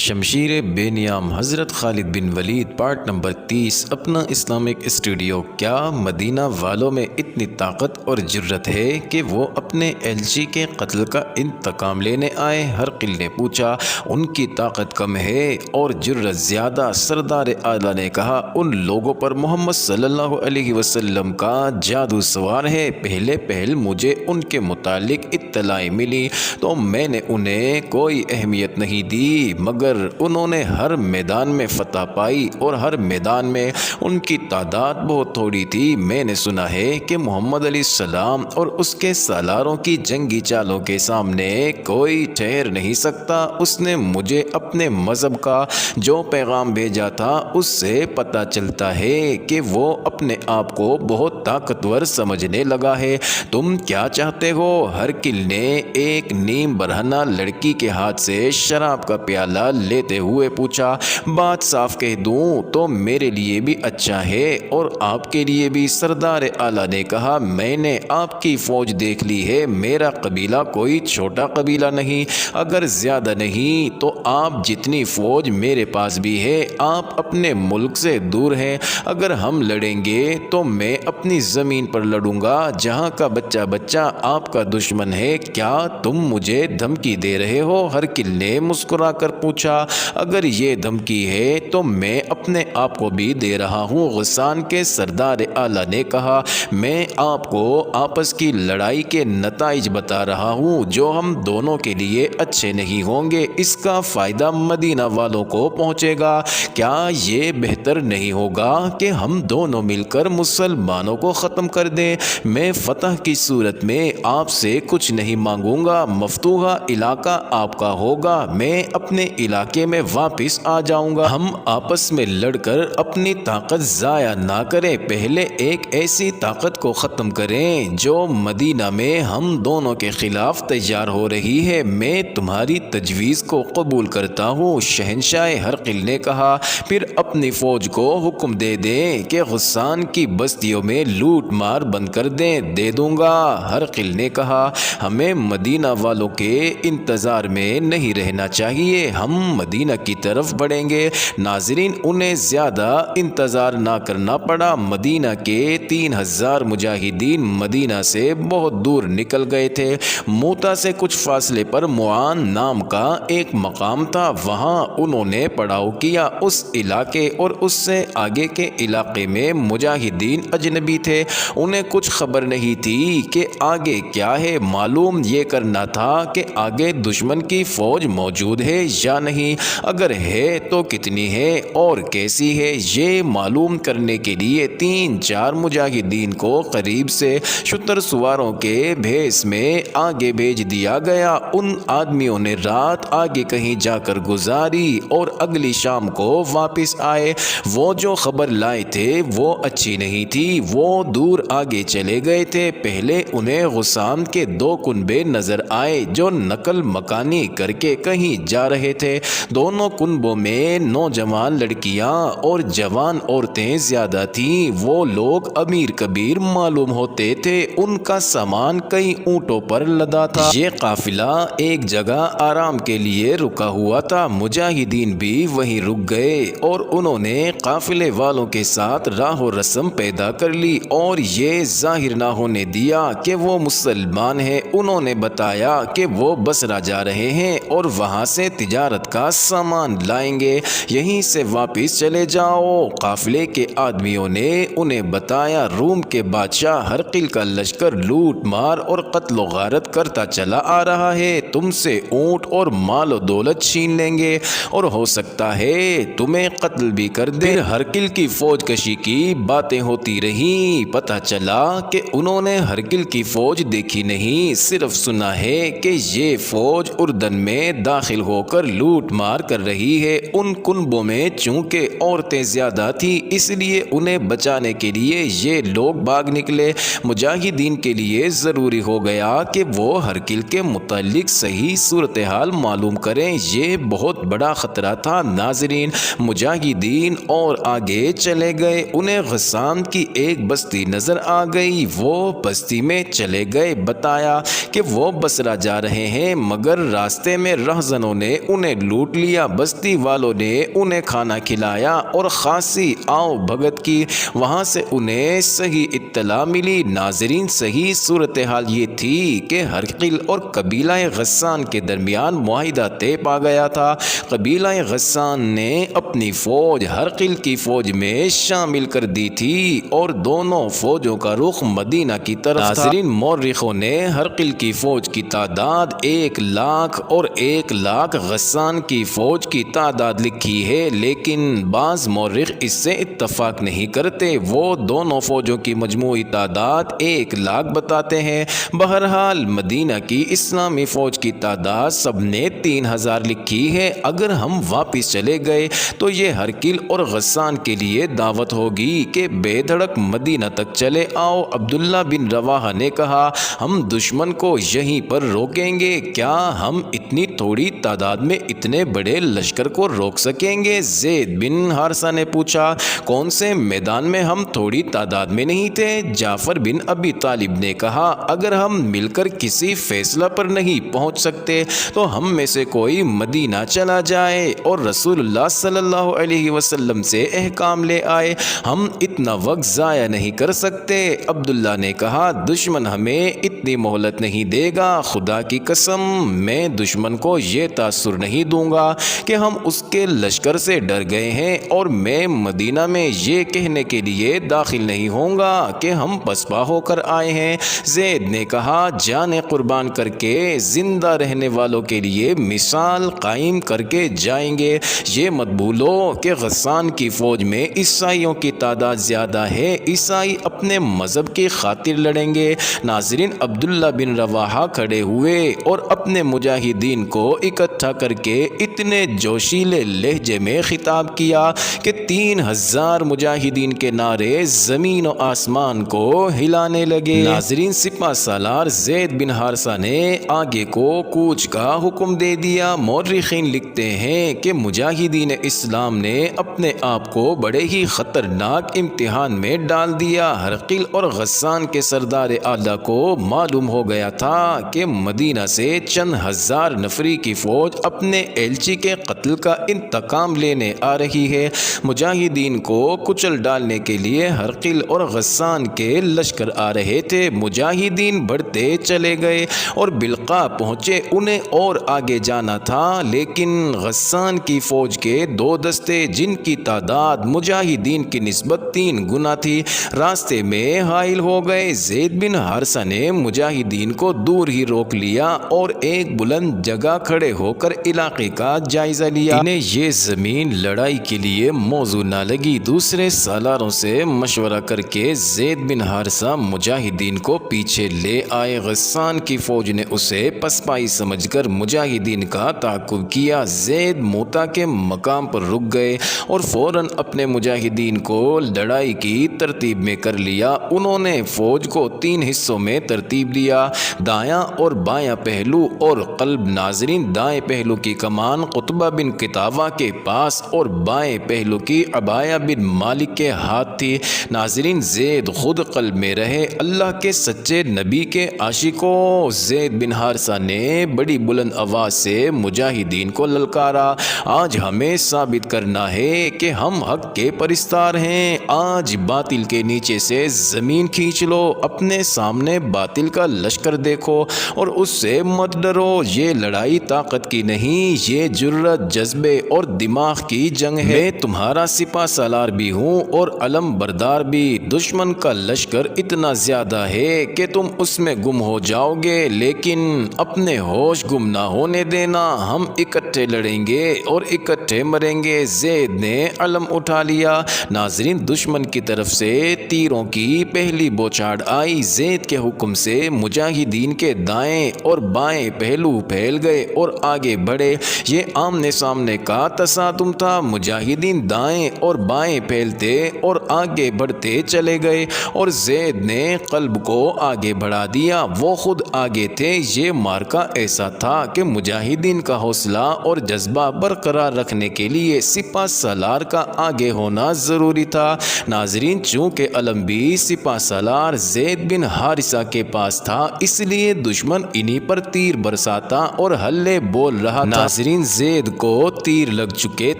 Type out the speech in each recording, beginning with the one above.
شمشیر بے نیام حضرت خالد بن ولید part number 30 اپنا اسلامک اسٹوڈیو۔ کیا مدینہ والوں میں اتنی طاقت اور جرت ہے کہ وہ اپنے ایلچی کے قتل کا انتقام لینے آئے؟ ہرقل نے پوچھا۔ ان کی طاقت کم ہے اور جرت زیادہ، سردار اعلیٰ نے کہا۔ ان لوگوں پر محمد صلی اللہ علیہ وسلم کا جادو سوار ہے۔ پہل مجھے ان کے متعلق اطلاع ملی تو میں نے انہیں کوئی اہمیت نہیں دی، مگر انہوں نے ہر میدان میں فتح پائی اور ہر میدان میں ان کی تعداد بہت تھوڑی تھی۔ میں نے سنا ہے کہ محمد علیہ السلام اور اس کے سالاروں کی جنگی چالوں کے سامنے کوئی ٹھہر نہیں سکتا۔ اس نے مجھے اپنے مذہب کا جو پیغام بھیجا تھا اس سے پتہ چلتا ہے کہ وہ اپنے آپ کو بہت طاقتور سمجھنے لگا ہے۔ تم کیا چاہتے ہو؟ ہرقل نے ایک نیم برہنہ لڑکی کے ہاتھ سے شراب کا پیالہ لیتے ہوئے پوچھا۔ بات صاف کہہ دوں تو میرے لیے بھی اچھا ہے اور آپ کے لیے بھی، سردار اعلیٰ نے کہا۔ میں نے آپ کی فوج دیکھ لی ہے۔ میرا قبیلہ کوئی چھوٹا قبیلہ نہیں، اگر زیادہ نہیں تو آپ جتنی فوج میرے پاس بھی ہے۔ آپ اپنے ملک سے دور ہیں۔ اگر ہم لڑیں گے تو میں اپنی زمین پر لڑوں گا جہاں کا بچہ آپ کا دشمن ہے۔ کیا تم مجھے دھمکی دے رہے ہو؟ ہرقل نے مسکرا کر پوچھا۔ اگر یہ دھمکی ہے تو میں اپنے آپ کو بھی دے رہا ہوں، غسان کے سردار اعلیٰ نے کہا۔ میں آپ کو آپس کی لڑائی کے نتائج بتا رہا ہوں جو ہم دونوں کے لیے اچھے نہیں ہوں گے۔ اس کا فائدہ مدینہ والوں کو پہنچے گا۔ کیا یہ بہتر نہیں ہوگا کہ ہم دونوں مل کر مسلمانوں کو ختم کر دیں؟ میں فتح کی صورت میں آپ سے کچھ نہیں مانگوں گا، مفتوحہ علاقہ آپ کا ہوگا، میں اپنے علاقے میں واپس آ جاؤں گا۔ ہم آپس میں لڑ کر اپنی طاقت ضائع نہ کریں، پہلے ایک ایسی طاقت کو ختم کریں جو مدینہ میں ہم دونوں کے خلاف تیار ہو رہی ہے۔ میں تمہاری تجویز کو قبول کرتا ہوں، شہنشاہ ہرقل نے کہا۔ پھر اپنی فوج کو حکم دے دیں کہ غسان کی بستیوں میں لوٹ مار بند کر دیں۔ دے دوں گا، ہرقل نے کہا۔ ہمیں مدینہ والوں کے انتظار میں نہیں رہنا چاہیے، ہم مدینہ کی طرف بڑھیں گے۔ ناظرین، انہیں زیادہ انتظار نہ کرنا پڑا۔ مدینہ کے 3000 مجاہدین مدینہ سے بہت دور نکل گئے تھے۔ موتا سے کچھ فاصلے پر معان نام کا ایک مقام تھا، وہاں انہوں نے پڑاؤ کیا۔ اس علاقے اور اس سے آگے کے علاقے میں مجاہدین اجنبی تھے، انہیں کچھ خبر نہیں تھی کہ آگے کیا ہے۔ معلوم یہ کرنا تھا کہ آگے دشمن کی فوج موجود ہے یا نہیں، اگر ہے تو کتنی ہے اور کیسی ہے۔ یہ معلوم کرنے کے لیے 3-4 مجاہدین کو قریب سے شتر سواروں کے بھیس میں آگے بھیج دیا گیا۔ ان آدمیوں نے رات آگے کہیں جا کر گزاری اور اگلی شام کو واپس آئے۔ وہ جو خبر لائے تھے وہ اچھی نہیں تھی، وہ دور آگے چلے گئے تھے۔ پہلے انہیں غسان کے 2 کنبے نظر آئے جو نقل مکانی کر کے کہیں جا رہے تھے۔ دونوں کنبوں میں نوجوان لڑکیاں اور جوان عورتیں زیادہ تھیں۔ وہ لوگ امیر کبیر معلوم ہوتے تھے، ان کا سامان کئی اونٹوں پر لدا تھا۔ یہ قافلہ ایک جگہ آرام کے لیے رکا ہوا تھا، مجاہدین بھی وہیں رک گئے اور انہوں نے قافلے والوں کے ساتھ راہ و رسم پیدا کر لی اور یہ ظاہر نہ ہونے دیا کہ وہ مسلمان ہیں۔ انہوں نے بتایا کہ وہ بصرہ جا رہے ہیں اور وہاں سے تجارت کا سامان لائیں گے، یہیں سے واپس چلے جاؤ۔ قافلے کے آدمیوں نے انہیں بتایا، روم کے بادشاہ ہرقل کا لشکر لوٹ مار اور قتل و غارت کرتا چلا آ رہا ہے، تم سے اونٹ اور مال و دولت چھین لیں گے اور ہو سکتا ہے تمہیں قتل بھی کر دیں۔ پھر ہرقل کی فوج کشی کی باتیں ہوتی رہیں، پتہ چلا کہ انہوں نے ہرقل کی فوج دیکھی نہیں، صرف سنا ہے کہ یہ فوج اردن میں داخل ہو کر لوٹ مار کر رہی ہے۔ ان کنبوں میں چونکہ عورتیں زیادہ تھیں اس لیے انہیں بچانے کے لیے یہ لوگ بھاگ نکلے۔ مجاہدین کے لیے ضروری ہو گیا کہ وہ ہرقل کے متعلق صحیح صورتحال معلوم کریں، یہ بہت بڑا خطرہ تھا۔ ناظرین، مجاہدین اور آگے چلے گئے، انہیں غسان کی ایک بستی نظر آ گئی، وہ بستی میں چلے گئے، بتایا کہ وہ بصرہ جا رہے ہیں، مگر راستے میں رہزنوں نے انہیں لوٹ لوٹ لیا۔ بستی والوں نے انہیں کھانا کھلایا اور خاصی آؤ بھگت کی، وہاں سے انہیں صحیح اطلاع ملی۔ ناظرین، صحیح صورتحال یہ تھی کہ ہرقل اور قبیلہ غسان کے درمیان معاہدہ طے پا گیا تھا۔ قبیلہ غسان نے اپنی فوج ہرقل کی فوج میں شامل کر دی تھی اور دونوں فوجوں کا رخ مدینہ کی طرف تھا۔ ناظرین، مورخوں نے ہرقل کی فوج کی تعداد 1,00,000 اور 1,00,000 غسان کی فوج کی تعداد لکھی ہے، لیکن بعض مورخ اس سے اتفاق نہیں کرتے، وہ دونوں فوجوں کی مجموعی تعداد 1,00,000 بتاتے ہیں۔ بہرحال مدینہ کی اسلامی فوج کی تعداد سب نے 3,000 لکھی ہے۔ اگر ہم واپس چلے گئے تو یہ ہرقل اور غسان کے لیے دعوت ہوگی کہ بے دھڑک مدینہ تک چلے آؤ۔ عبداللہ بن رواحہ نے کہا، ہم دشمن کو یہیں پر روکیں گے؟ کیا ہم اتنی تھوڑی تعداد میں اتنے بڑے لشکر کو روک سکیں گے؟ زید بن حارثہ نے پوچھا، کون سے میدان میں ہم تھوڑی تعداد میں نہیں تھے؟ جعفر بن ابی طالب نے کہا، اگر ہم مل کر کسی فیصلہ پر نہیں پہنچ سکتے تو ہم میں سے کوئی مدینہ چلا جائے اور رسول اللہ صلی اللہ علیہ وسلم سے احکام لے آئے، ہم اتنا وقت ضائع نہیں کر سکتے۔ عبداللہ نے کہا، دشمن ہمیں اتنی مہلت نہیں دے گا، خدا کی قسم میں دشمن کو یہ تاثر نہیں دوں گا کہ ہم اس کے لشکر سے ڈر گئے ہیں، اور میں مدینہ میں یہ کہنے کے لیے داخل نہیں ہوں گا کہ ہم پسپا ہو کر آئے ہیں۔ زید نے کہا، جانیں قربان کر کے زندہ رہنے والوں کے لیے مثال قائم کر کے جائیں گے۔ یہ مت بھولو کہ غسان کی فوج میں عیسائیوں کی تعداد زیادہ ہے، عیسائی اپنے مذہب کی خاطر لڑیں گے۔ ناظرین، عبداللہ بن رواحہ کھڑے ہوئے اور اپنے مجاہدین کو اکٹھا کر کے اتنے جوشیلے لہجے میں خطاب کیا کہ 3,000 مجاہدین کے نعرے زمین و آسمان کو ہلانے لگے۔ ناظرین، سپہ سالار زید بن حارثہ نے آگے کو کوچ کا حکم دے دیا۔ مورخین لکھتے ہیں کہ مجاہدین اسلام نے اپنے آپ کو بڑے ہی خطرناک امتحان میں ڈال دیا۔ ہرقل اور غسان کے سردار اعلیٰ کو معلوم ہو گیا تھا کہ مدینہ سے چند ہزار نفری کی فوج اپنے ایلچی کے قتل کا انتقام لینے آ رہی ہے۔ مجاہدین کو کچل ڈالنے کے لیے ہرقل اور غسان کے لشکر آ رہے تھے۔ مجاہدین بڑھتے چلے گئے اور بلقاء پہنچے، انہیں اور آگے جانا تھا، لیکن غسان کی فوج کے 2 دستے جن کی تعداد مجاہدین کی نسبت 3 گنا تھی، راستے میں حائل ہو گئے۔ زید بن حارثہ نے مجاہدین کو دور ہی روک لیا اور ایک بلند جگہ کھڑے ہو کر علاقے کا جائزہ لیا۔ انہیں یہ زمین لڑائی کے لیے موزوں نہ لگی۔ دوسرے سالاروں سے مشورہ کر کے زید بن حارثہ مجاہدین کو پیچھے لے آئے۔ غسان کی فوج نے اسے پسپائی سمجھ کر مجاہدین کا تعاقب کیا۔ زید موتا کے مقام پر رک گئے اور فوراً اپنے مجاہدین کو لڑائی کی ترتیب میں کر لیا۔ انہوں نے فوج کو 3 حصوں میں ترتیب دیا، دایاں اور بایاں پہلو اور قلب۔ ناظرین، دائیں پہلو کی کمان قطبہ بن قطاوہ کے پاس اور بائیں پہلو کی عبایہ بن مالک کے ہاتھ تھی۔ ناظرین، زید خود قلب میں رہے۔ اللہ کے سچے نبی کے عاشقوں، زید بن حارثہ نے بڑی بلند آواز سے مجاہدین کو للکارا، آج ہمیں ثابت کرنا ہے کہ ہم حق کے پرستار ہیں۔ آج باطل کے نیچے سے زمین کھینچ لو، اپنے سامنے باطل کا لشکر دیکھو اور اس سے مت ڈرو۔ یہ لڑائی طاقت کی نہیں، یہ جرأت، جذبے اور دماغ کی جنگ ہے۔ میں تمہارا سپہ سالار بھی ہوں اور علم بردار بھی۔ دشمن کا لشکر اتنا زیادہ ہے کہ تم اس میں گم ہو جاؤ گے، لیکن اپنے ہوش گم نہ ہونے دینا۔ ہم اکٹھے لڑیں گے اور اکٹھے مریں گے۔ زید نے علم اٹھا لیا۔ ناظرین، دشمن کی طرف سے تیروں کی پہلی بوچھاڑ آئی۔ زید کے حکم سے مجاہدین کے دائیں اور بائیں پہلو پھیل گئے اور آگے بڑھے۔ یہ آمنے سامنے کا تصادم تھا۔ مجاہدین دائیں اور بائیں پھیلتے اور آگے بڑھتے چلے گئے اور زید نے قلب کو آگے بڑھا دیا۔ وہ خود آگے تھے۔ یہ معرکہ ایسا تھا کہ مجاہدین کا حوصلہ اور جذبہ برقرار رکھنے کے لیے سپہ سالار کا آگے ہونا ضروری تھا۔ ناظرین، چونکہ علم بھی سپہ سالار زید بن حارثہ کے پاس تھا، اس لیے دشمن انہی پر تیر برساتا اور ہلے بول رہا تھا۔ ناظرین زید کو تیر لگ چکے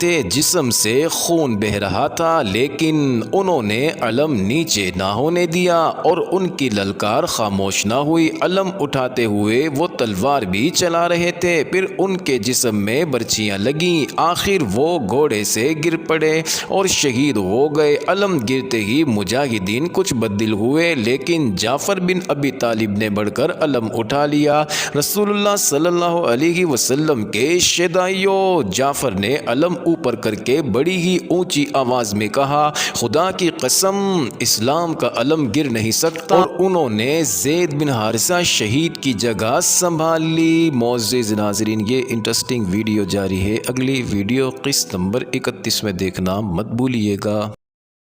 تھے، جسم سے خون بہ رہا تھا، لیکن انہوں نے علم نیچے نہ ہونے دیا اور ان کی للکار خاموش نہ ہوئی۔ علم اٹھاتے ہوئے وہ تلوار بھی چلا رہے تھے، پھر ان کے جسم میں برچیاں لگیں، آخر وہ گھوڑے سے گر پڑے اور شہید ہو گئے۔ علم گرتے ہی مجاہدین کچھ بدل ہوئے، لیکن جعفر بن ابی طالب نے بڑھ کر علم اٹھا لیا۔ رسول اللہ صلی اللہ علیہ وسلم کے شہدائیوں، جعفر نے علم اوپر کر کے بڑی ہی اونچی آواز میں کہا، خدا کی قسم اسلام کا علم گر نہیں سکتا، اور انہوں نے زید بن حارثہ شہید کی جگہ سنبھال لی۔ معزز ناظرین، یہ انٹرسٹنگ ویڈیو جاری ہے، اگلی ویڈیو قسط نمبر 31 میں دیکھنا مت بھولیے گا۔